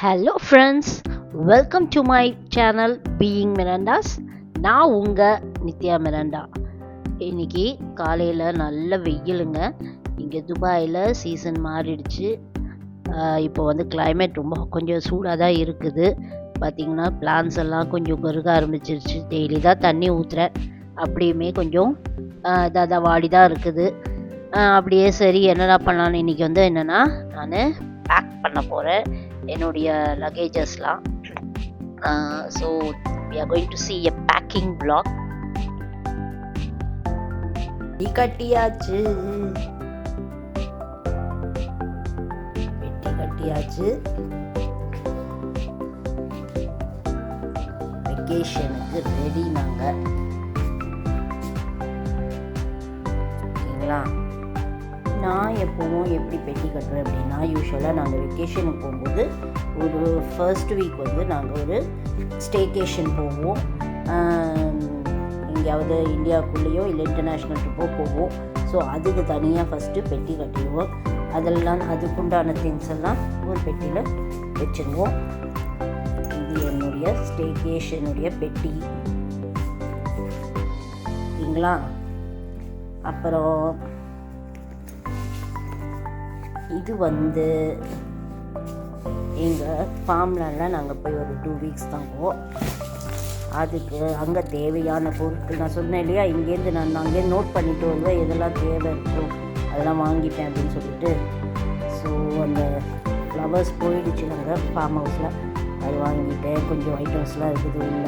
Hello friends, welcome to my channel being Mirandas. நான் உங்கள் Nithya Miranda. இன்னைக்கு காலையில் நல்ல வெயிலுங்க. இங்கே துபாயில் சீசன் மாறிடுச்சு. இப்போ வந்து கிளைமேட் கொஞ்சம் சூடாக தான் இருக்குது. பார்த்திங்கன்னா பிளான்ஸ் எல்லாம் கொஞ்சம் கருக ஆரம்பிச்சிருச்சு. டெய்லி தான் தண்ணி ஊற்றுறேன், அப்படியுமே கொஞ்சம் இதாக வாடி தான் இருக்குது. அப்படியே சரி என்னடா பண்ணலான்னு இன்றைக்கி வந்து என்னென்னா நான் பேக் பண்ண போகிறேன் என்னுடைய லக்கேஜஸ்லாம். So we are going to see a packing vlog. கட்டியாச்சு, பெட்டி கட்டியாச்சு. வெக்கேஷனுக்கு ரெடி நாங்கள். ஓகேங்களா? நான் எப்போவும் எப்படி பெட்டி கட்டுறேன் அப்படின்னா, யூஸ்வலாக நாங்கள் வெக்கேஷனுக்கு போகும்போது ஒரு ஃபர்ஸ்ட் வீக் வந்து நாங்கள் ஒரு ஸ்டேகேஷன் போவோம். எங்கேயாவது இந்தியாவுக்குள்ளேயோ இல்லை இன்டர்நேஷ்னல் ட்ரிப்போ போவோம். ஸோ அதுக்கு தனியாக ஃபஸ்ட்டு பெட்டி கட்டிடுவோம். அதெல்லாம் அதுக்குண்டான திங்ஸ் எல்லாம் ஒரு பெட்டியில் வச்சுருவோம். இது என்னுடைய ஸ்டேகேஷனுடைய பெட்டி. ஓகேங்களா? அப்புறம் இது வந்து எங்கள் ஃபார்ம்லலாம் நாங்கள் போய் ஒரு 2 வீக்ஸ் தான் போவோம். அதுக்கு அங்கே தேவையான பொருட்கள் நான் சொன்னேன் இல்லையா, இங்கேருந்து நான் அங்கேருந்து நோட் பண்ணிட்டு வருவேன் எதெல்லாம் தேவை இருக்கும் அதெல்லாம் வாங்கிட்டேன் அப்படின்னு சொல்லிட்டு. ஸோ அந்த ஃப்ளவர்ஸ் போயிடுச்சு நாங்கள் ஃபார்ம் ஹவுஸில், அது வாங்கிட்டேன். கொஞ்சம் ஐட்டம்ஸ்லாம் இருக்குது உள்ள.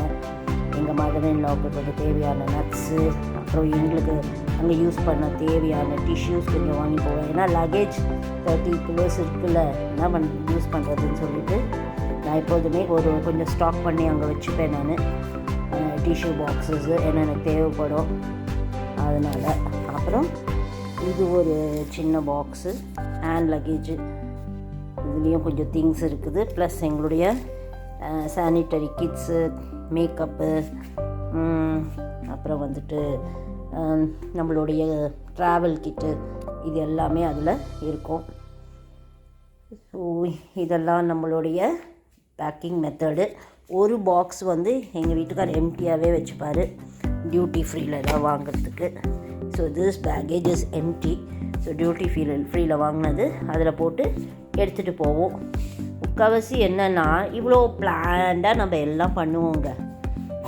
எங்கள் மதர்-இன்-லாவுக்கு கொஞ்சம் தேவையான நட்ஸு, அப்புறம் எங்களுக்கு அங்கே யூஸ் பண்ண தேவையான டிஷ்யூஸ் கொஞ்சம் வாங்கி போவேன். ஏன்னா லக்கேஜ் 30 கிலோஸ் இருக்குல்ல, என்ன யூஸ் பண்ணுறதுன்னு சொல்லிட்டு நான் எப்போதுமே கொஞ்சம் ஸ்டாக் பண்ணி அங்கே வச்சுப்பேன் நான். டிஷ்யூ பாக்ஸஸ்ஸு ஏன்னா எனக்கு தேவைப்படும் அதனால். அப்புறம் இது ஒரு சின்ன பாக்ஸு ஹேண்ட் லக்கேஜு, இதுலேயும் கொஞ்சம் திங்ஸ் இருக்குது. ப்ளஸ் எங்களுடைய சானிட்டரி கிட்ஸு, மேக்கப்பு, அப்புறம் வந்துட்டு நம்மளுடைய ட்ராவல் கிட்டு, இது எல்லாமே அதில் இருக்கும். ஸோ இதெல்லாம் நம்மளுடைய பேக்கிங் மெத்தடு. ஒரு பாக்ஸ் வந்து எங்கள் வீட்டுக்கார் எம்டியாகவே வச்சுப்பார் டியூட்டி ஃப்ரீயில் எல்லாம் வாங்கிறதுக்கு. So this package is empty. So duty ஃப்ரீயில் வாங்கினது அதில் போட்டு எடுத்துகிட்டு போவோம். முக்கால்வாசி என்னென்னா இவ்வளோ பிளான்டாக நம்ம எல்லாம் பண்ணுவோங்க.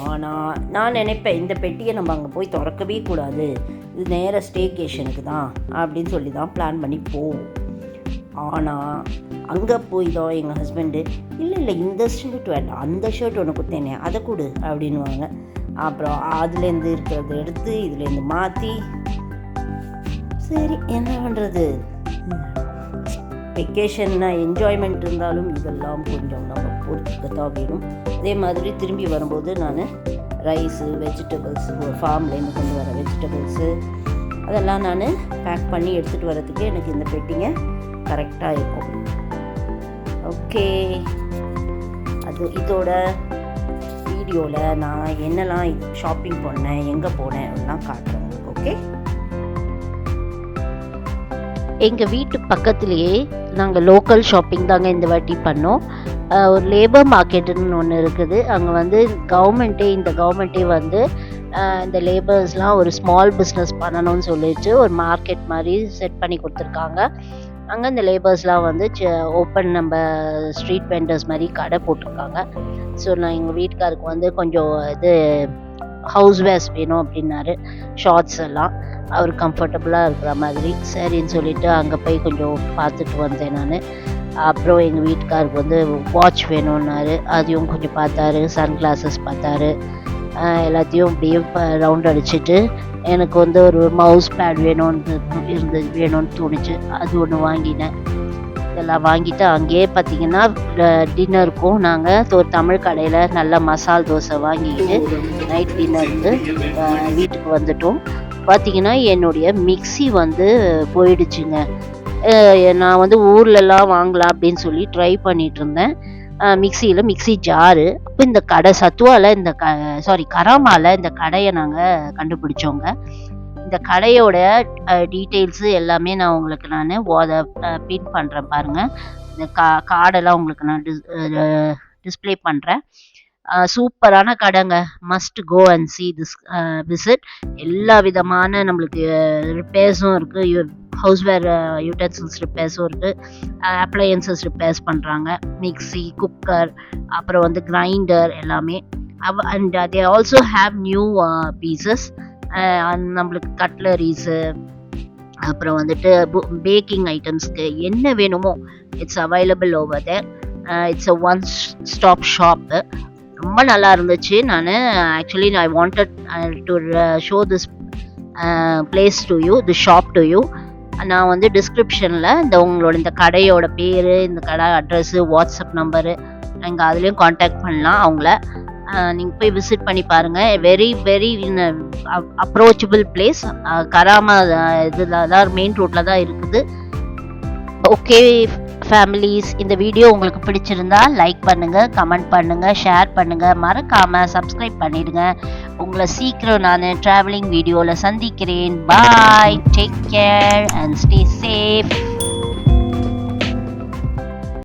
ஆனால் நான் நினைப்பேன் இந்த பெட்டியை நம்ம அங்கே போய் திறக்கவே கூடாது, இது நேராக ஸ்டேகேஷனுக்கு தான் அப்படின்னு சொல்லி தான் பிளான் பண்ணி போவோம். ஆனால் அங்கே போய் தான் எங்கள் ஹஸ்பண்டு இல்லை இந்த ஷர்ட் வேண்டாம், அந்த ஷர்ட் ஒன்று கொடுத்தேனே அதை கொடு அப்படின்வாங்க. அப்புறம் அதுலேருந்து இருக்கிறத எடுத்து இதுலேருந்து மாற்றி, சரி என்ன பண்ணுறது, வெக்கேஷன்னா என்ஜாய்மெண்ட் இருந்தாலும் இதெல்லாம் கொஞ்சம் நம்ம பொறுத்துக்க தான் வேணும். அதே மாதிரி திரும்பி வரும்போது நான் ரைஸு, வெஜிடபிள்ஸு, ஒரு ஃபார்ம்லேருந்து கொண்டு வர வெஜிடபிள்ஸு அதெல்லாம் நான் பேக் பண்ணி எடுத்துகிட்டு வரதுக்கு எனக்கு இந்த பெட்டிங்க கரெக்டாக இருக்கும். ஓகே, இதோட வீடியோவில் நான் என்னெல்லாம் ஷாப்பிங் பண்ணேன், எங்கே போனேன் அதெல்லாம் காட்டுறேன். ஓகே, எங்கள் வீட்டு பக்கத்துலேயே நாங்கள் லோக்கல் ஷாப்பிங் தாங்க இந்த வாட்டி பண்ணோம். ஒரு லேபர் மார்க்கெட்டுன்னு ஒன்று இருக்குது. அங்கே வந்து இந்த கவர்மெண்ட்டே வந்து இந்த லேபர்ஸ்லாம் ஒரு ஸ்மால் பிஸ்னஸ் பண்ணணும்னு சொல்லிட்டு ஒரு மார்க்கெட் மாதிரி செட் பண்ணி கொடுத்துருக்காங்க. அங்கே இந்த லேபர்ஸ்லாம் வந்து ஓப்பன் நம்ம ஸ்ட்ரீட் வெண்டர்ஸ் மாதிரி கடை போட்டிருக்காங்க. ஸோ நான் எங்கள் வீட்டுக்காருக்கு வந்து கொஞ்சம் ஹவுஸ் வேர்ஸ் வேணும் அப்படின்னாரு, ஷார்ட்ஸ் எல்லாம் அவர் கம்ஃபர்டபுளாக இருக்கிற மாதிரி. சரின்னு சொல்லிவிட்டு அங்கே போய் கொஞ்சம் பார்த்துட்டு வந்தேன் நான். அப்புறம் எங்கள் வீட்டுக்காருக்கு வந்து வாட்ச் வேணும்னாரு, அதையும் கொஞ்சம் பார்த்தாரு. சன் கிளாஸஸ் பார்த்தாரு. எல்லாத்தையும் அப்படியே ரவுண்ட் அடிச்சுட்டு எனக்கு வந்து ஒரு மவுஸ் பேட் வேணும்னு தோணுச்சு, அது ஒன்று வாங்கினேன். இதெல்லாம் வாங்கிட்டு அங்கேயே பார்த்திங்கன்னா டின்னருக்கும் நாங்கள் ஒரு தமிழ் கடையில் நல்ல மசால் தோசை வாங்கிக்கிட்டு நைட் டின்னருக்கு வீட்டுக்கு வந்துட்டோம். பார்த்திங்கன்னா என்னுடைய மிக்ஸி வந்து போயிடுச்சுங்க. நான் வந்து ஊர்லலாம் வாங்கலாம் அப்படின்னு சொல்லி ட்ரை பண்ணிகிட்டு இருந்தேன். மிக்ஸி ஜாரு. அப்போ இந்த கடை சத்துவாவில் கராமாவில் இந்த கடையை நாங்கள் கண்டுபிடிச்சோங்க. இந்த கடையோட டீட்டெயில்ஸு எல்லாமே நான் உங்களுக்கு பின் பண்ணுறேன் பாருங்கள். இந்த கார்டெல்லாம் உங்களுக்கு நான் டிஸ்ப்ளே பண்ணுறேன். சூப்பரான கடைங்க. Must go and see this visit. எல்லா விதமான நம்மளுக்கு ரிப்பேர்ஸும் இருக்குது. ஹவுஸ்வேர் யூட்டன்சில்ஸ் ரிப்பேர்ஸும் இருக்குது. அப்ளையன்சஸ் ரிப்பேர்ஸ் பண்ணுறாங்க. மிக்ஸி, குக்கர், அப்புறம் வந்து கிரைண்டர் எல்லாமே. And they also have new pieces. நம்மளுக்கு கட்லரிஸு, அப்புறம் வந்துட்டு பேக்கிங் ஐட்டம்ஸ்க்கு என்ன வேணுமோ it's available over there. It's a one stop shop. ரொம்ப நல்லா இருந்துச்சு. நான் actually I wanted to show this place to you, the shop to you. நான் வந்து டிஸ்கிரிப்ஷனில் உங்களோட இந்த கடையோட பேர், இந்த கடை அட்ரஸ்ஸு, வாட்ஸ்அப் நம்பரு நீங்கள் அதுலேயும் காண்டாக்ட் பண்ணலாம் அவங்கள. நீங்கள் போய் விசிட் பண்ணி பாருங்கள். Very very approachable place. Karama இதில் தான், மெயின் ரோட்டில் தான் இருக்குது. ஓகே ஃபேமிலிஸ், இந்த வீடியோ உங்களுக்கு பிடிச்சிருந்தா லைக் பண்ணுங்கள், கமெண்ட் பண்ணுங்கள், ஷேர் பண்ணுங்கள், மறக்காமல் சப்ஸ்கிரைப் பண்ணிடுங்க. உங்களை சீக்கிரம் நான் ட்ராவலிங் வீடியோவில் சந்திக்கிறேன். Bye, take care and stay safe.